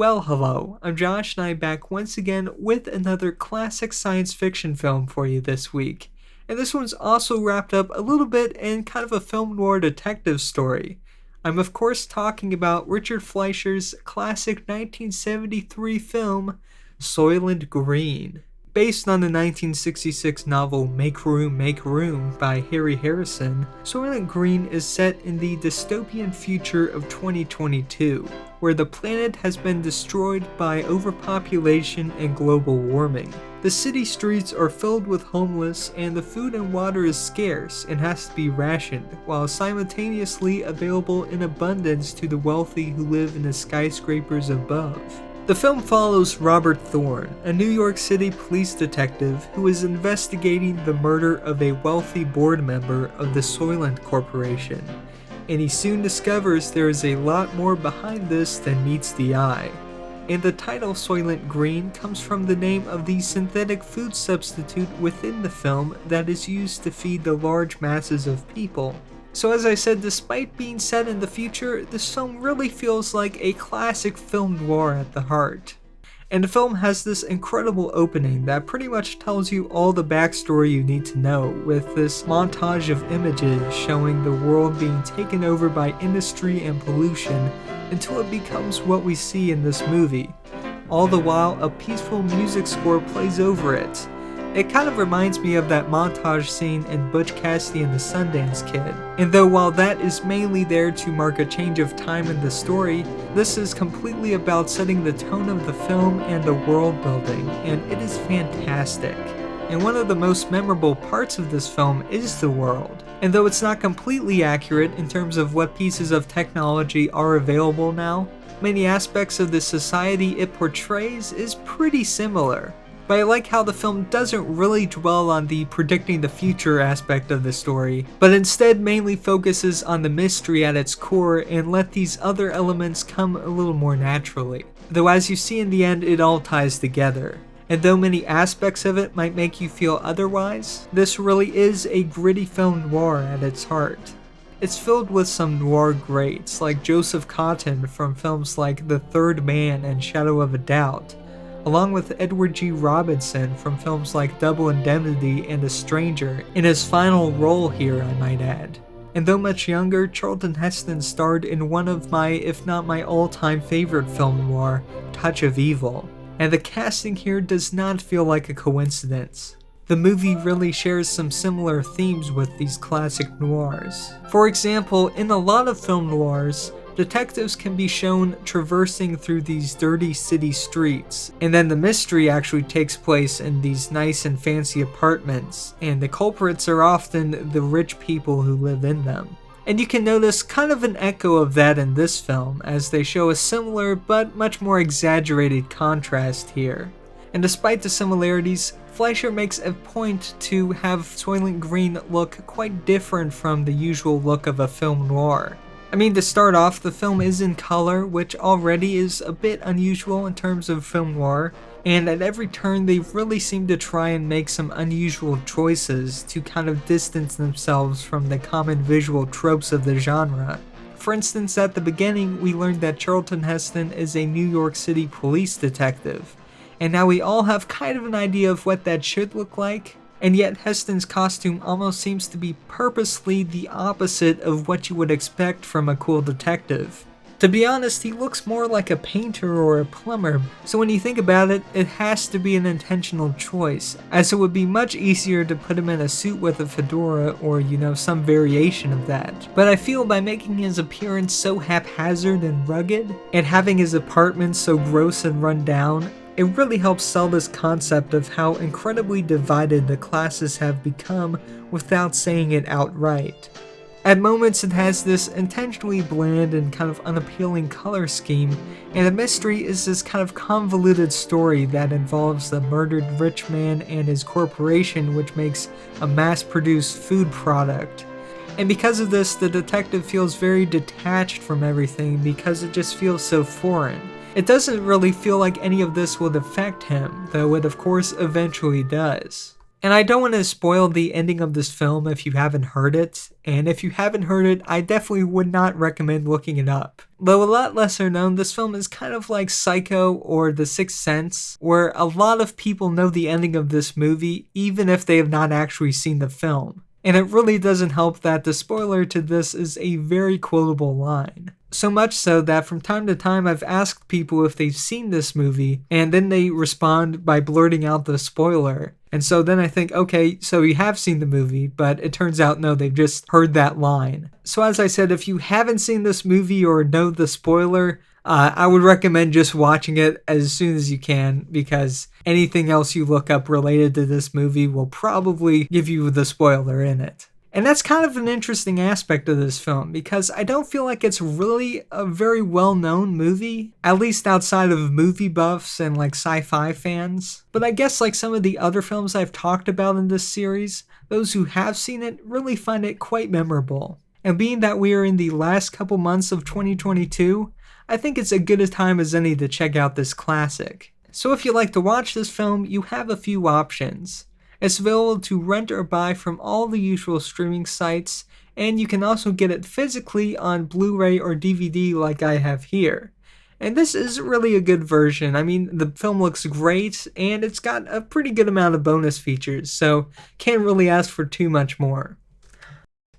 Well, hello, I'm Josh and I'm back once again with another classic science fiction film for you this week. And this one's also wrapped up a little bit in kind of a film noir detective story. I'm of course talking about Richard Fleischer's classic 1973 film, Soylent Green. Based on the 1966 novel Make Room by Harry Harrison, Soylent Green is set in the dystopian future of 2022, where the planet has been destroyed by overpopulation and global warming. The city streets are filled with homeless, and the food and water is scarce and has to be rationed, while simultaneously available in abundance to the wealthy who live in the skyscrapers above. The film follows Robert Thorne, a New York City police detective who is investigating the murder of a wealthy board member of the Soylent Corporation, and he soon discovers there is a lot more behind this than meets the eye. And the title Soylent Green comes from the name of the synthetic food substitute within the film that is used to feed the large masses of people. So as I said, despite being set in the future, this film really feels like a classic film noir at the heart. And the film has this incredible opening that pretty much tells you all the backstory you need to know, with this montage of images showing the world being taken over by industry and pollution until it becomes what we see in this movie. All the while, a peaceful music score plays over it. It kind of reminds me of that montage scene in Butch Cassidy and the Sundance Kid. And though while that is mainly there to mark a change of time in the story, this is completely about setting the tone of the film and the world building, and it is fantastic. And one of the most memorable parts of this film is the world. And though it's not completely accurate in terms of what pieces of technology are available now, many aspects of the society it portrays is pretty similar. But I like how the film doesn't really dwell on the predicting the future aspect of the story, but instead mainly focuses on the mystery at its core and let these other elements come a little more naturally. Though as you see in the end, it all ties together. And though many aspects of it might make you feel otherwise, this really is a gritty film noir at its heart. It's filled with some noir greats like Joseph Cotten from films like The Third Man and Shadow of a Doubt, along with Edward G. Robinson from films like Double Indemnity and A Stranger, in his final role here, I might add. And though much younger, Charlton Heston starred in one of my, if not my all-time favorite film noir, Touch of Evil. And the casting here does not feel like a coincidence. The movie really shares some similar themes with these classic noirs. For example, in a lot of film noirs, detectives can be shown traversing through these dirty city streets, and then the mystery actually takes place in these nice and fancy apartments, and the culprits are often the rich people who live in them. And you can notice kind of an echo of that in this film, as they show a similar but much more exaggerated contrast here. And despite the similarities, Fleischer makes a point to have Soylent Green look quite different from the usual look of a film noir. I mean, to start off, the film is in color, which already is a bit unusual in terms of film noir, and at every turn they really seem to try and make some unusual choices to kind of distance themselves from the common visual tropes of the genre. For instance, at the beginning, we learned that Charlton Heston is a New York City police detective, and now we all have kind of an idea of what that should look like. And yet Heston's costume almost seems to be purposely the opposite of what you would expect from a cool detective. To be honest, he looks more like a painter or a plumber, so when you think about it, it has to be an intentional choice, as it would be much easier to put him in a suit with a fedora or, some variation of that. But I feel by making his appearance so haphazard and rugged, and having his apartment so gross and run down, it really helps sell this concept of how incredibly divided the classes have become without saying it outright. At moments it has this intentionally bland and kind of unappealing color scheme, and the mystery is this kind of convoluted story that involves the murdered rich man and his corporation, which makes a mass-produced food product. And because of this, the detective feels very detached from everything because it just feels so foreign. It doesn't really feel like any of this would affect him, though it of course eventually does. And I don't want to spoil the ending of this film if you haven't heard it, and if you haven't heard it, I definitely would not recommend looking it up. Though a lot lesser known, this film is kind of like Psycho or The Sixth Sense, where a lot of people know the ending of this movie even if they have not actually seen the film. And it really doesn't help that the spoiler to this is a very quotable line. So much so that from time to time I've asked people if they've seen this movie, and then they respond by blurting out the spoiler. And so then I think, okay, so you have seen the movie, but it turns out no, they've just heard that line. So as I said, if you haven't seen this movie or know the spoiler, I would recommend just watching it as soon as you can, because anything else you look up related to this movie will probably give you the spoiler in it. And that's kind of an interesting aspect of this film, because I don't feel like it's really a very well-known movie, at least outside of movie buffs and like sci-fi fans. But I guess like some of the other films I've talked about in this series, those who have seen it really find it quite memorable. And being that we are in the last couple months of 2022, I think it's as good a time as any to check out this classic. So if you like to watch this film, you have a few options. It's available to rent or buy from all the usual streaming sites, and you can also get it physically on Blu-ray or DVD like I have here. And this is really a good version. I mean, the film looks great, and it's got a pretty good amount of bonus features, so can't really ask for too much more.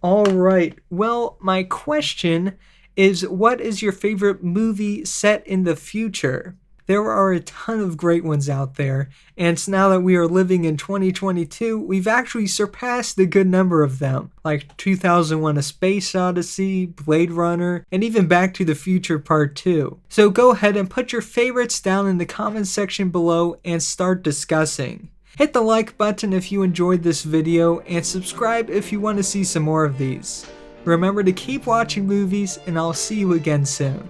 Alright, well, my question is, what is your favorite movie set in the future? There are a ton of great ones out there, and now that we are living in 2022, we've actually surpassed a good number of them, like 2001: A Space Odyssey, Blade Runner, and even Back to the Future Part 2. So go ahead and put your favorites down in the comments section below and start discussing. Hit the like button if you enjoyed this video, and subscribe if you want to see some more of these. Remember to keep watching movies, and I'll see you again soon.